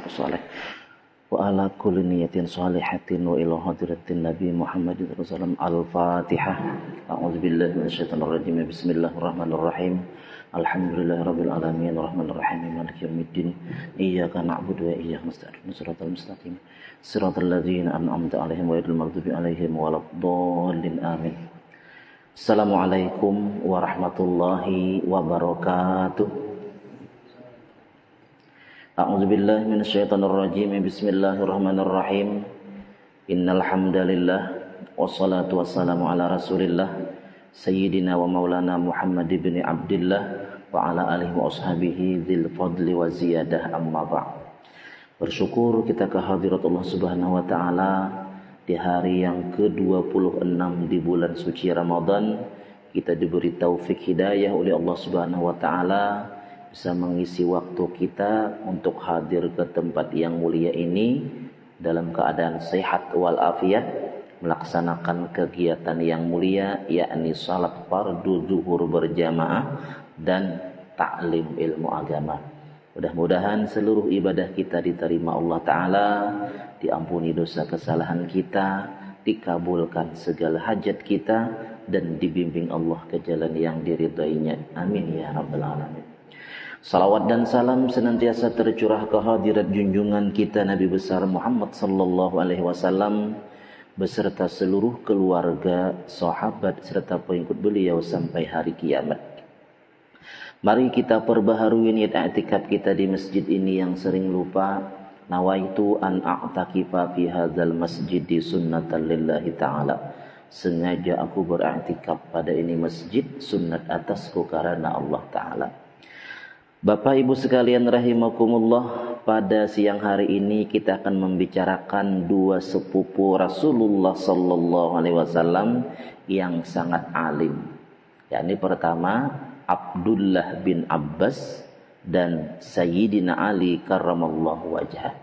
salih wa ala kulli niyatin salihatin wa ila hadratin Nabi Muhammad sallallahu alaihi wasallam. Al-Fatihah. A'udzubillahi minasyaitonir rajim. Bismillahirrahmanirrahim. Alhamdulillahirabbil alamin arrahmanir rahim maliki yaumiddin. Iyyaka na'budu wa iyyaka nasta'in. Shiratal mustaqim. Shiratal ladzina an'amta 'alaihim ghairil maghdubi 'alaihim waladdallin. Amin. Assalamualaikum warahmatullahi wabarakatuh. A'udzubillahi minasyaitonir rajim. Bismillahirrahmanirrahim. Innal hamdalillah wassalatu wassalamu ala Rasulillah sayyidina wa maulana Muhammad ibn Abdullah wa ala alihi wa ashabihi dzil fadli wa ziyadah, amma ba'd. Bersyukur kita kehadirat Allah Subhanahu wa taala di hari yang ke-26 di bulan suci Ramadan. Kita diberi taufik hidayah oleh Allah Subhanahu wa taala bisa mengisi waktu kita untuk hadir ke tempat yang mulia ini dalam keadaan sehat walafiat, melaksanakan kegiatan yang mulia, yakni salat fardu zuhur berjamaah dan ta'lim ilmu agama. Mudah-mudahan seluruh ibadah kita diterima Allah Ta'ala, diampuni dosa kesalahan kita, dikabulkan segala hajat kita, dan dibimbing Allah ke jalan yang diridainya. Amin ya rabbal alamin. Salawat dan salam senantiasa tercurah ke hadirat junjungan kita Nabi besar Muhammad sallallahu alaihi wasallam beserta seluruh keluarga, sahabat serta pengikut beliau sampai hari kiamat. Mari kita perbaharui niat i'tikaf kita di masjid ini yang sering lupa. Nawaitu an a'takifa fi hadzal masjid sunnatan lillahi ta'ala. Sengaja aku beriktikaf pada ini masjid sunnat atasku karena Allah Ta'ala. Bapak Ibu sekalian rahimakumullah, pada siang hari ini kita akan membicarakan dua sepupu Rasulullah sallallahu alaihi wasallam yang sangat alim. Yakni pertama Abdullah bin Abbas dan Sayyidina Ali karramallahu wajhah.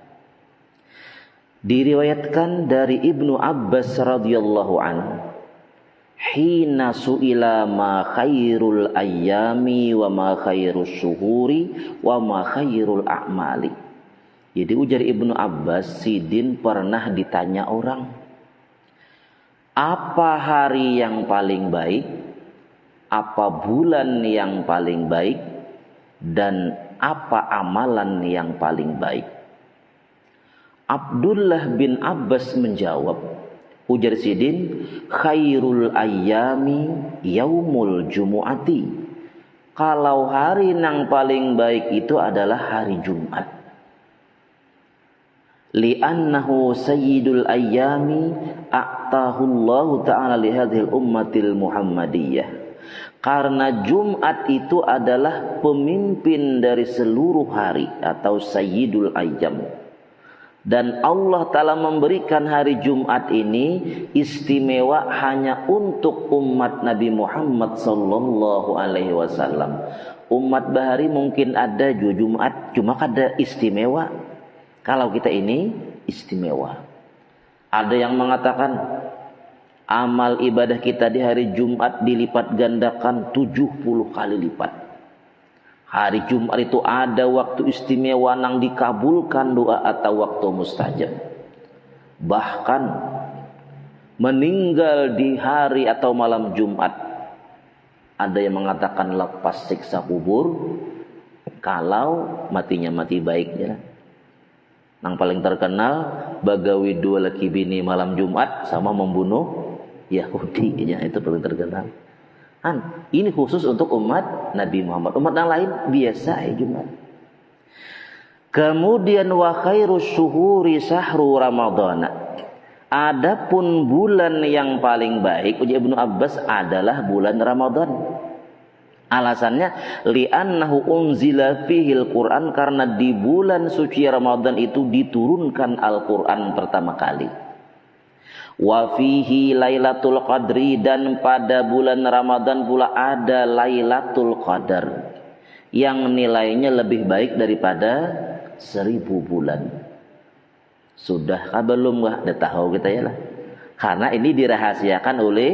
Diriwayatkan dari Ibnu Abbas radhiyallahu anhu, hina su'ila ma khairul ayyami wa ma khairus syuhuri wa ma khairul a'mali. Jadi ujar Ibnu Abbas, Sidin pernah ditanya orang, apa hari yang paling baik, apa bulan yang paling baik, dan apa amalan yang paling baik. Abdullah bin Abbas menjawab, ujar Sidin, khairul ayyami yaumul jumu'ati. Kalau hari yang paling baik itu adalah hari Jumat. Li'annahu sayyidul ayyami a'tahullahu ta'ala li hadhil ummatil muhammadiyah. Karena Jumat itu adalah pemimpin dari seluruh hari atau sayyidul ayyam. Dan Allah Ta'ala memberikan hari Jumat ini istimewa hanya untuk umat Nabi Muhammad sallallahu alaihi wasallam. Umat bahari mungkin ada Jumat, cuma ada istimewa. Kalau kita ini istimewa. Ada yang mengatakan amal ibadah kita di hari Jumat dilipat gandakan 70 kali lipat. Hari Jumat itu ada waktu istimewa yang dikabulkan doa atau waktu mustajab. Bahkan meninggal di hari atau malam Jumat, ada yang mengatakan lepas siksa kubur kalau matinya mati baiknya. Yang paling terkenal bagawi dua laki bini malam Jumat sama membunuh Yahudi, ya, itu paling terkenal. Ini khusus untuk umat Nabi Muhammad. Umat yang lain biasa ya Jumat. Kemudian wa khairus syuhuri sahru Ramadhan. Adapun bulan yang paling baik ujar Ibnu Abbas adalah bulan Ramadan. Alasannya li'annahu unzila fihil Quran, karena di bulan suci Ramadan itu diturunkan Al-Quran pertama kali. Wa fihi lailatul qadri, dan pada bulan Ramadan pula ada Lailatul Qadar yang nilainya lebih baik daripada 1000 bulan. Sudahkah belum? Udah tahu kita ya lah. Karena ini dirahasiakan oleh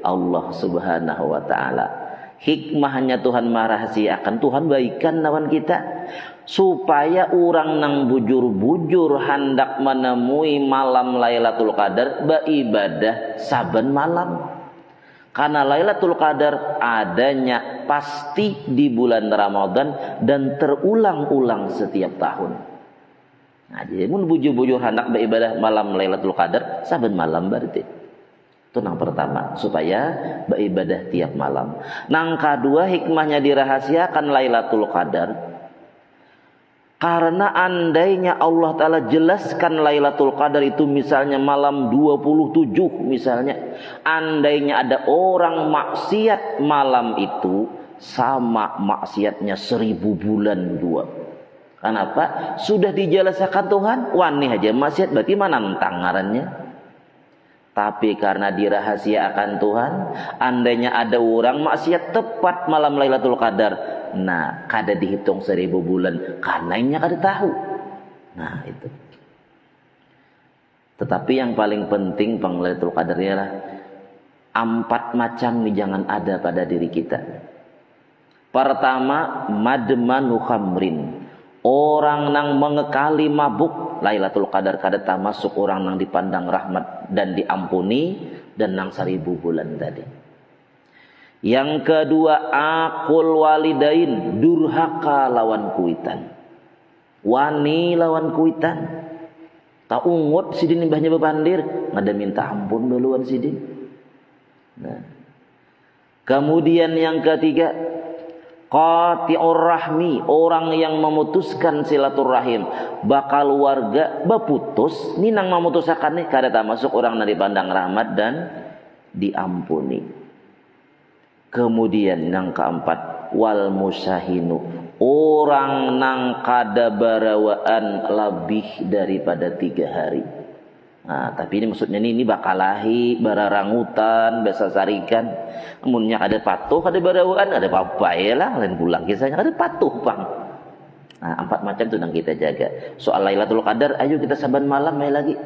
Allah Subhanahu wa taala. Hikmahnya Tuhan merahasiakan, Tuhan baikan lawan kita supaya orang nang bujur-bujur hendak menemui malam Lailatul Qadar beribadah saben malam. Karena Lailatul Qadar adanya pasti di bulan Ramadan dan terulang-ulang setiap tahun. Nah, jadi mun bujur-bujur hendak beribadah malam Lailatul Qadar saben malam berarti. Itu yang pertama, supaya beribadah tiap malam. Yang kedua, hikmahnya dirahasiakan Lailatul Qadar. Karena andainya Allah Ta'ala jelaskan Lailatul Qadar itu misalnya malam 27 misalnya. Andainya ada orang maksiat malam itu sama maksiatnya 1000 bulan dua. Kenapa? Sudah dijelaskan Tuhan, wani aja maksiat berarti mana tangarannya. Tapi karena dirahasiakan Tuhan, andainya ada orang maksiat tepat malam Lailatul Qadar, nah kada dihitung 1000 bulan, karenanya kada tahu. Nah itu. Tetapi yang paling penting pang Lailatul Qadar ialah 4 macam nih jangan ada pada diri kita. Pertama, madmanu khamrin. Orang nang mengekali mabuk, Lailatul Qadar kada masuk orang nang dipandang rahmat dan diampuni dan nang 1000 bulan tadi. Yang kedua, akul walidain, durhaka lawan kuitan. Wani lawan kuitan. Tak ungut sidin mbahnya bebandir, ngada minta ampun duluan sidin. Nah. Kemudian yang ketiga, qati'ur rahmi, orang yang memutuskan silaturahim, bakal warga berputus, ni nang memutusakan nih kada masuk orang nang dipandang rahmat dan diampuni. Kemudian yang keempat, wal musahinu, orang nang kada barawaan lebih daripada 3 hari. Nah, tapi ini maksudnya ini bakalahi bararangutan biasa sarikan amunnya ada patuh ada barawaan ada papai lah lain pulang kisahnya ada patuh bang. Nah 4 macam itu yang kita jaga. Soal Lailatul Qadar, ayo kita saban malam lagi,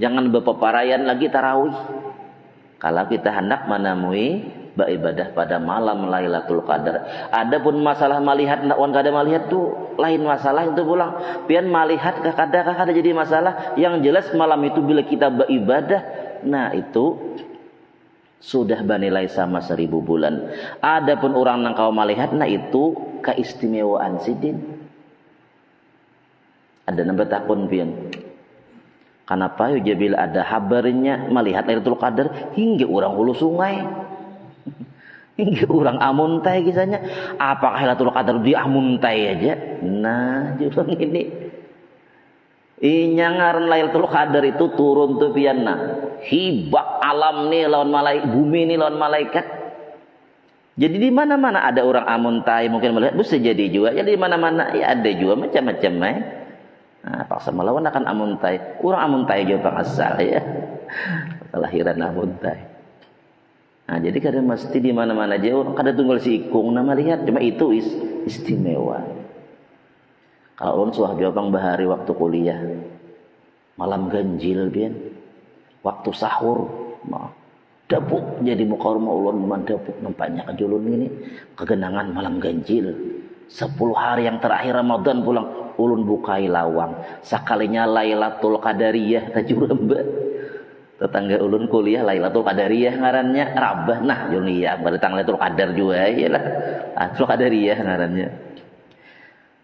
jangan berpeparayan lagi tarawih. Kalau kita hendak menemui beribadah pada malam Lailatul Qadar. Adapun masalah melihat nak wan kada melihat tuh lain masalah itu pulang. Pian melihat kada jadi masalah. Yang jelas malam itu bila kita beribadah, nah itu sudah bernilai sama 1000 bulan. Adapun orang nang kau melihat, nah itu keistimewaan sidin. Ada nambah takun pian. Kenapa ya bila ada habarnya melihat Lailatul Qadar hingga orang hulu sungai. Hingga orang amuntai kisahnya. Apakah Lailatul Qadar di amuntai aja? Nah, jurang ini. Inyangaran Lailatul Qadar itu turun tuh piana. Hibak alam nih lawan malaikat, bumi nih lawan malaikat. Jadi di mana-mana ada orang amuntai mungkin melihat bisa jadi juga. Jadi di mana-mana ya ada juga macam-macam Nah, paksa melawan akan amuntai. Orang amuntai juga asal ya. Kelahiran amuntai. Nah, jadi kadang mesti di mana-mana aja orang kada tunggal si ikung nama lihat, cuma itu istimewa. Kalau orang suah jawabang bahari waktu kuliah, malam ganjil bian, waktu sahur, dapuk jadi muka rumah ulun memang dapuk nampaknya kejulun ini kegenangan malam ganjil. 10 hari yang terakhir Ramadan pulang ulun bukai lawang, sakalinya Lailatul Qadariyah tajuramba. Tetangga ulun kuliah Lailatul Qadariyah ngarannya Rabah. Nah, dunia berdatang Lailatul Qadar juga iyalah. Lailatul Qadariyah ngarannya.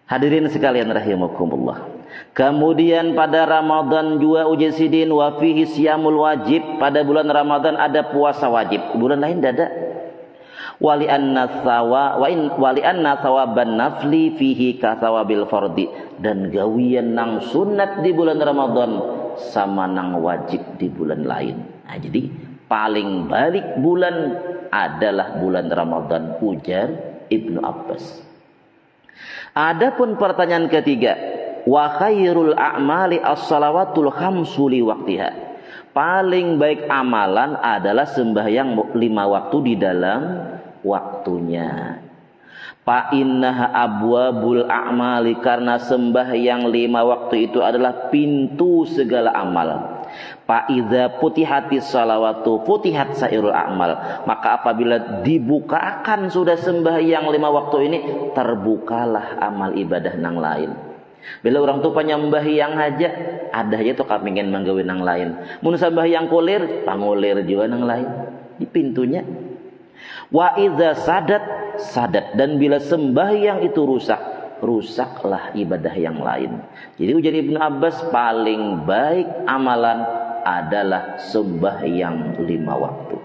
Hadirin sekalian rahimakumullah. Kemudian pada Ramadan juga ujisidin wa fihi siyamul wajib. Pada bulan Ramadan ada puasa wajib. Bulan lain tidak ada. Wali anna thawaban nafli fihi ka thawabil fardi, dan gawian nang sunat di bulan Ramadan sama nang wajib di bulan lain. Nah, jadi paling balik bulan adalah bulan Ramadan, ujar Ibnu Abbas. Adapun pertanyaan ketiga, wa khairul a'mali as-salawatul khamsu li waqtiha. Paling baik amalan adalah sembahyang 5 waktu di dalam waktunya. Fa innaha abwabul a'mali, karena sembahyang 5 waktu itu adalah pintu segala amal. Fa idza putihatis salawatu futihat sairul a'mal. Maka apabila dibukakan sudah sembahyang 5 waktu ini, terbukalah amal ibadah nang lain. Bila orang tu panyambahyang haja, ada aja tu kapingin manggawe nang lain. Mun sambahyang kulir, pangulir juga nang lain di pintunya. Wa idza sadat, dan bila sembahyang itu rusaklah ibadah yang lain. Jadi ujar Ibnu Abbas, paling baik amalan adalah sembahyang 5 waktu.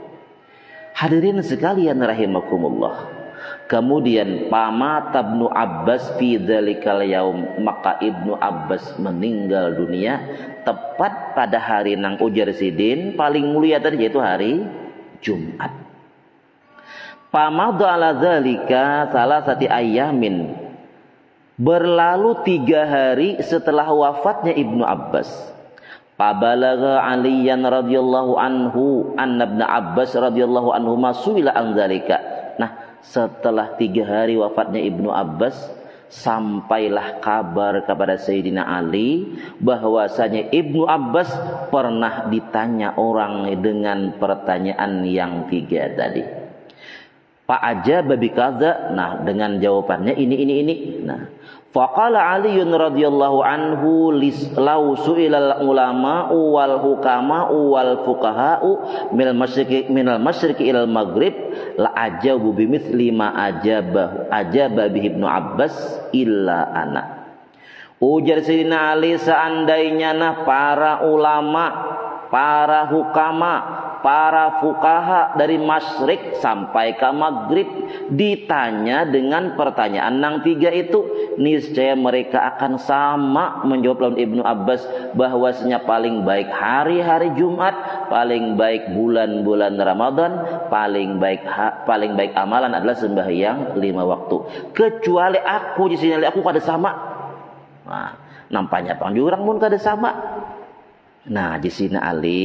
Hadirin sekalian rahimakumullah. Kemudian pamata Ibnu Abbas fi dzalikal yaum, maka Ibnu Abbas meninggal dunia tepat pada hari nang ujar sidin paling mulia tadi, yaitu hari Jumat. Pamadu ala dzalika salasati ayamin, berlalu 3 hari setelah wafatnya Ibnu Abbas. Pabalagha Aliyan radhiyallahu anhu anna Ibnu Abbas radhiyallahu anhu masuila an dzalika. Nah, setelah 3 hari wafatnya Ibnu Abbas, sampailah kabar kepada Sayyidina Ali bahwasanya Ibnu Abbas pernah ditanya orang dengan pertanyaan yang 3 tadi. Pak ajaba bikaza, nah dengan jawabannya ini. Nah, faqala Aliun radhiyallahu anhu lau su'ilal ulama'u wal hukama'u wal fuqaha'u minal masyriqi ilal maghrib la ajabu bimithli ma ajaba bihi Ibnu Abbas illa ana. Ujar Sayyidina Ali, seandainya nah para ulama, para hukama, para fukaha dari masyrik sampai ke maghrib ditanya dengan pertanyaan nang 3 itu, niscaya mereka akan sama menjawab lawan Ibnu Abbas bahwasanya paling baik hari-hari Jumat, paling baik bulan-bulan Ramadan, paling baik amalan adalah sembahyang 5 waktu. Kecuali aku di sini aku kada sama. Nah, nampaknya panjurang pun kada sama. Nah, di sini Ali,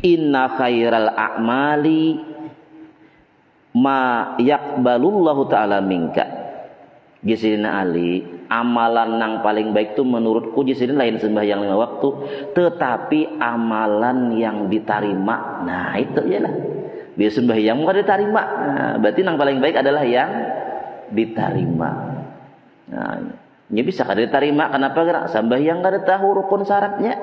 inna khairal a'mali ma yaqbalullahu ta'ala minka. Di sini Ali, amalan yang paling baik itu menurutku di sini lain sembahyang 5 waktu, tetapi amalan yang diterima. Nah, itu ialah biar sembahyang enggak diterima. Nah, berarti yang paling baik adalah yang diterima. Nah, ini bisa kada diterima, kenapa? Karena sembahyang kada tahu rukun syaratnya,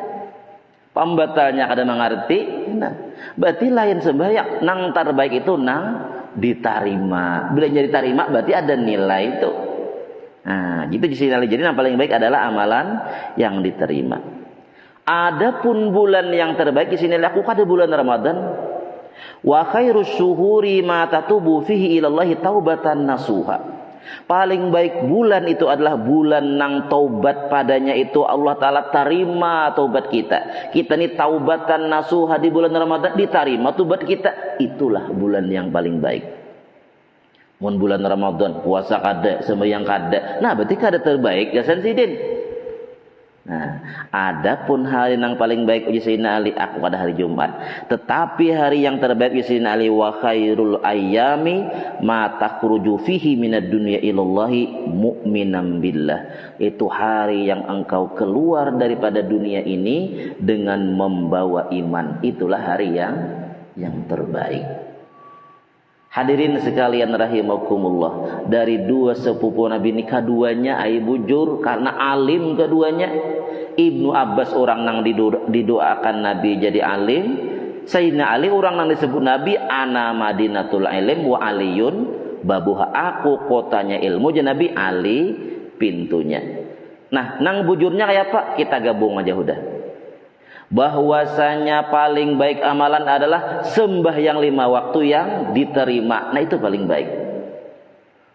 pembatalnya kada mengerti. Nah, berarti lain sembahyang. Nang terbaik itu nang diterima. Bila jadi diterima berarti ada nilai itu. Nah, gitu di sini. Jadi yang paling baik adalah amalan yang diterima. Adapun bulan yang terbaik di sini aku kada bulan Ramadan. Wa khairus syuhuri ma tatubu fihi ilallahi taubatan nasuha. Paling baik bulan itu adalah bulan nang taubat padanya itu Allah Ta'ala terima taubat kita. Kita ini taubatan nasuha di bulan Ramadan, diterima taubat kita. Itulah bulan yang paling baik. Mun bulan Ramadan puasa kada, sembahyang kada, nah berarti kada terbaik ya sensidin. Nah, adapun hari yang paling baik uji Sayyidina Ali, aku pada hari Jumat. Tetapi hari yang terbaik uji Sayyidina Ali, wa khairul ayyami ma takhruju fihi minad dunya ilallahi mu'minan billah. Itu hari yang engkau keluar daripada dunia ini dengan membawa iman. Itulah hari yang terbaik. Hadirin sekalian rahimakumullah, dari 2 sepupu Nabi ini keduanya ai bujur karena alim keduanya. Ibnu Abbas orang nang didoakan Nabi jadi alim. Sayyidina Ali orang nang disebut Nabi ana madinatul ilm wa aliyun babuha, aku kotanya ilmu, jadi Nabi Ali pintunya. Nah, nang bujurnya kayak apa? Kita gabung aja udah. Bahwasanya paling baik amalan adalah sembahyang 5 waktu yang diterima. Nah, itu paling baik.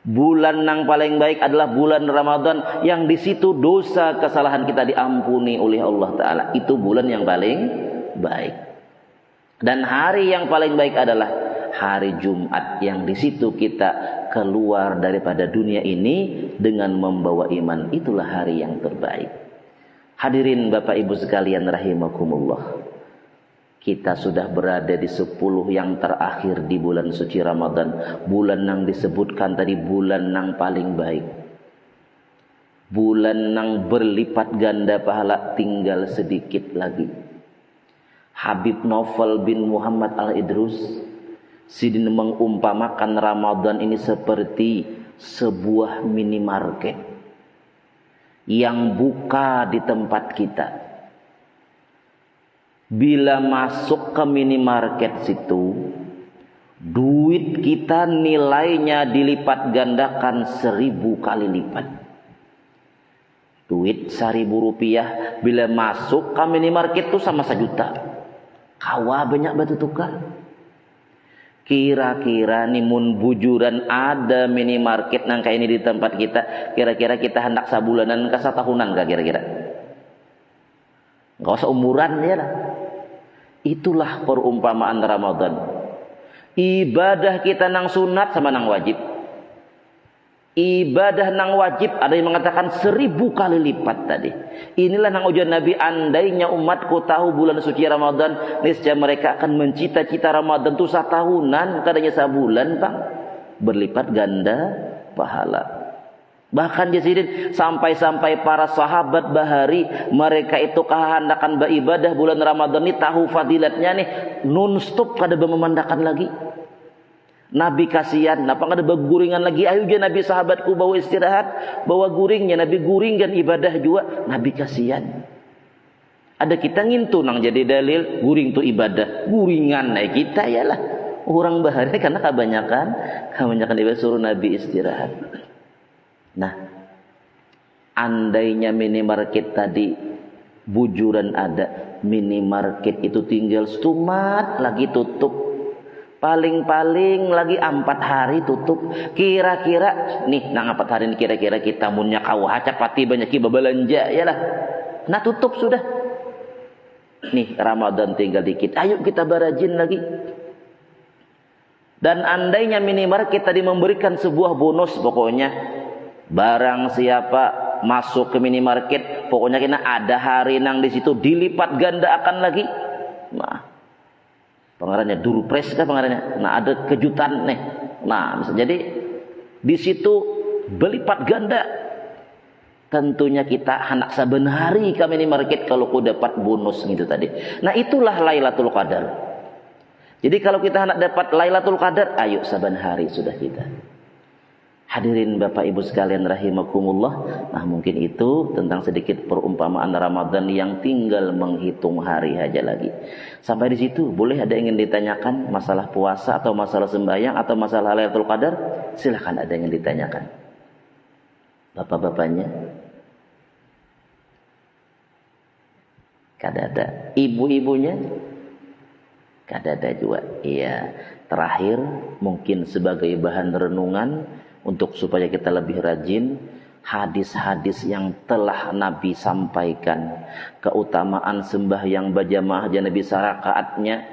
Bulan yang paling baik adalah bulan Ramadan, yang di situ dosa kesalahan kita diampuni oleh Allah Ta'ala. Itu bulan yang paling baik. Dan hari yang paling baik adalah hari Jumat, yang di situ kita keluar daripada dunia ini dengan membawa iman. Itulah hari yang terbaik. Hadirin Bapak Ibu sekalian rahimakumullah, kita sudah berada di 10 yang terakhir di bulan suci Ramadan. Bulan yang disebutkan tadi bulan yang paling baik. Bulan nang berlipat ganda pahala tinggal sedikit lagi. Habib Novel bin Muhammad Al-Idrus sidin mengumpamakan Ramadan ini seperti sebuah minimarket yang buka di tempat kita. Bila masuk ke minimarket situ, duit kita nilainya dilipat gandakan 1000 kali lipat. Duit 1000 rupiah bila masuk ke minimarket itu sama 1 juta. Kawa banyak batu tukar. Kira-kira nih mun bujuran ada minimarket nang kayak ini di tempat kita, kira-kira kita hendak sabulanan ke satahunan kah kira-kira? Enggak usah umuran ya lah. Itulah perumpamaan Ramadan. Ibadah kita nang sunat sama nang wajib. Ibadah nang wajib ada yang mengatakan 1000 kali lipat tadi. Inilah nang ujian Nabi, andainya umatku tahu bulan suci Ramadan, niscaya mereka akan mencita-cita Ramadan itu satahunan, kadangnya sebulan Bang, berlipat ganda pahala. Bahkan Yazidin sampai-sampai para sahabat bahari mereka itu kehendakan beribadah bulan Ramadan ini tahu fadilatnya nih non-stop kada memandakan lagi. Nabi kasihan, napa kada berguringan lagi? Ayo je Nabi sahabatku bawa istirahat, bawa guringnya Nabi guringkan ibadah juga. Nabi kasihan. Ada kita ngintu nang jadi dalil guring tu ibadah, guringan naik kita yalah. Orang bahari karena kebanyakan ibadah suruh Nabi istirahat. Nah, andainya minimarket tadi bujuran ada, minimarket itu tinggal stumat lagi tutup. Paling-paling lagi 4 hari tutup. Kira-kira nih nang 4 hari ini kira-kira kita munnya kawah pati banyak belanja ya lah. Nah tutup sudah. Nih Ramadan tinggal dikit. Ayo kita berajin lagi. Dan andainya minimarket tadi memberikan sebuah bonus pokoknya. Barang siapa masuk ke minimarket pokoknya kena ada hari nang di situ dilipat ganda akan lagi. Nah, pengarangnya duru pres kan pengarangnya. Nah ada kejutan nih. Nah jadi di situ berlipat ganda. Tentunya kita hendak saben hari ke minimarket kalau ku dapat bonus gitu tadi. Nah itulah Lailatul Qadar. Jadi kalau kita hendak dapat Lailatul Qadar, ayo saben hari sudah kita. Hadirin Bapak Ibu sekalian rahimakumullah. Nah mungkin itu tentang sedikit perumpamaan Ramadan yang tinggal menghitung hari aja lagi. Sampai di situ boleh ada yang ingin ditanyakan masalah puasa atau masalah sembahyang atau masalah Lailatul Qadar? Silahkan ada yang ditanyakan. Bapak-bapaknya? Kada ada. Ibu-ibunya? Kada ada juga. Iya. Terakhir mungkin sebagai bahan renungan untuk supaya kita lebih rajin, hadis-hadis yang telah Nabi sampaikan, keutamaan sembahyang berjamaah Nabi sarakaatnya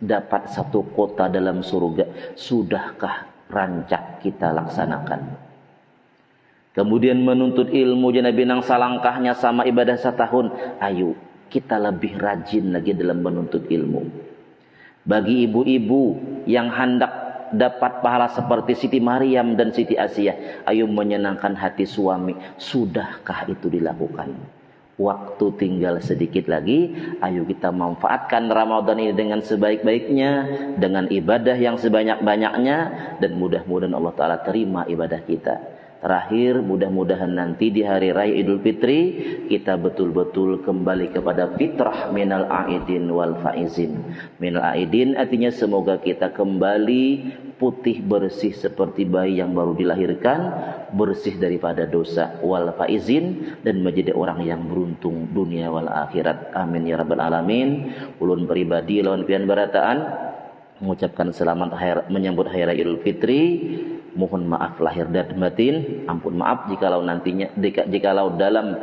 dapat 1 kota dalam surga, sudahkah rancak kita laksanakan? Kemudian menuntut ilmu Nabi nang salangkahnya sama ibadah setahun, ayo kita lebih rajin lagi dalam menuntut ilmu. Bagi ibu-ibu yang hendak dapat pahala seperti Siti Maryam dan Siti Asiyah, ayo menyenangkan hati suami. Sudahkah itu dilakukan? Waktu tinggal sedikit lagi. Ayo kita manfaatkan Ramadan ini dengan sebaik-baiknya, dengan ibadah yang sebanyak-banyaknya, dan mudah-mudahan Allah Ta'ala terima ibadah kita. Terakhir, mudah-mudahan nanti di hari raya Idul Fitri kita betul-betul kembali kepada fitrah minal aidin wal faizin. Minal aidin artinya semoga kita kembali putih bersih seperti bayi yang baru dilahirkan, bersih daripada dosa, wal faizin, dan menjadi orang yang beruntung dunia wal akhirat. Amin ya rabbal alamin. Ulun pribadi lawan pian barataan mengucapkan selamat menyambut hari raya Idul Fitri. Mohon maaf lahir dan batin, ampun maaf jikalau nantinya jikalau dalam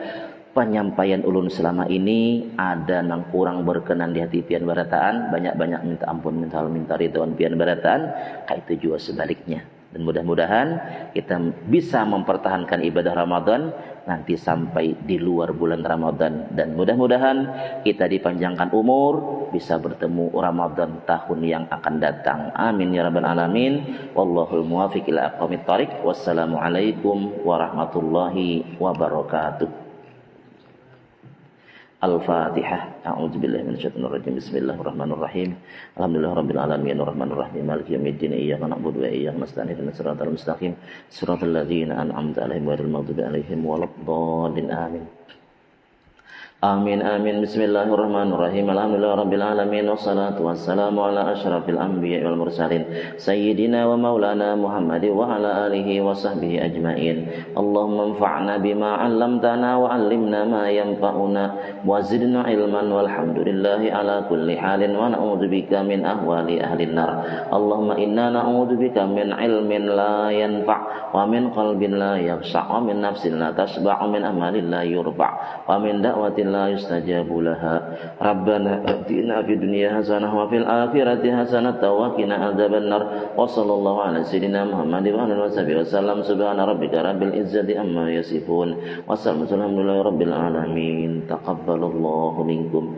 penyampaian ulun selama ini ada nang kurang berkenan di hati pian barataan, banyak-banyak minta ampun, minta ridhoan pian barataan, itu juga sebaliknya. Dan mudah-mudahan kita bisa mempertahankan ibadah Ramadan nanti sampai di luar bulan Ramadan. Dan mudah-mudahan kita dipanjangkan umur, bisa bertemu Ramadan tahun yang akan datang. Amin ya rabbal alamin. Wallahul muwaffiq ila aqwamit thoriq. Wassalamualaikum warahmatullahi wabarakatuh. Al-Fatihah. A'udzubillahi minasyaitonir rajim. Bismillahirrahmanirrahim. Alhamdulillahirabbil alamin arrahmanir rahim maliki yaumiddin iyyaka na'budu wa iyyaka nasta'in ihdinas siratal mustaqim siratal ladzina an'amta 'alaihim ghairil maghdubi 'alaihim waladdallin. Amin. Amin amin. Bismillahirrahmanirrahim. Alhamdulillahirabbil alamin wassalatu wassalamu ala asyrafil anbiya'i wal mursalin sayyidina wa maulana Muhammadin wa ala alihi wa sahbihi ajmain. Allahumma anfa'na bima 'allamtana wa 'allimna ma yanfa'una wa zidna ilman walhamdulillahi ala kulli halin wa na'udzubika min ahwali ahlin nar. Allahumma inna na'udzubika min ilmin la yanfa' wa min qalbin la yakhsha' wa min nafsin la tasba'u min amalin la yurfa' wa min da'watin la yustajabu laha. Rabbana atina fid dunya hasanah wa fil akhirati hasanah wa qina adzabannar. Wa sallallahu ala sayyidina Muhammadin wa alihi wasallam. Subhana rabbika rabbil izzati amma yasifun. Wassalamu alhamdulillahi rabbil alamin. Taqabbalallahu minkum.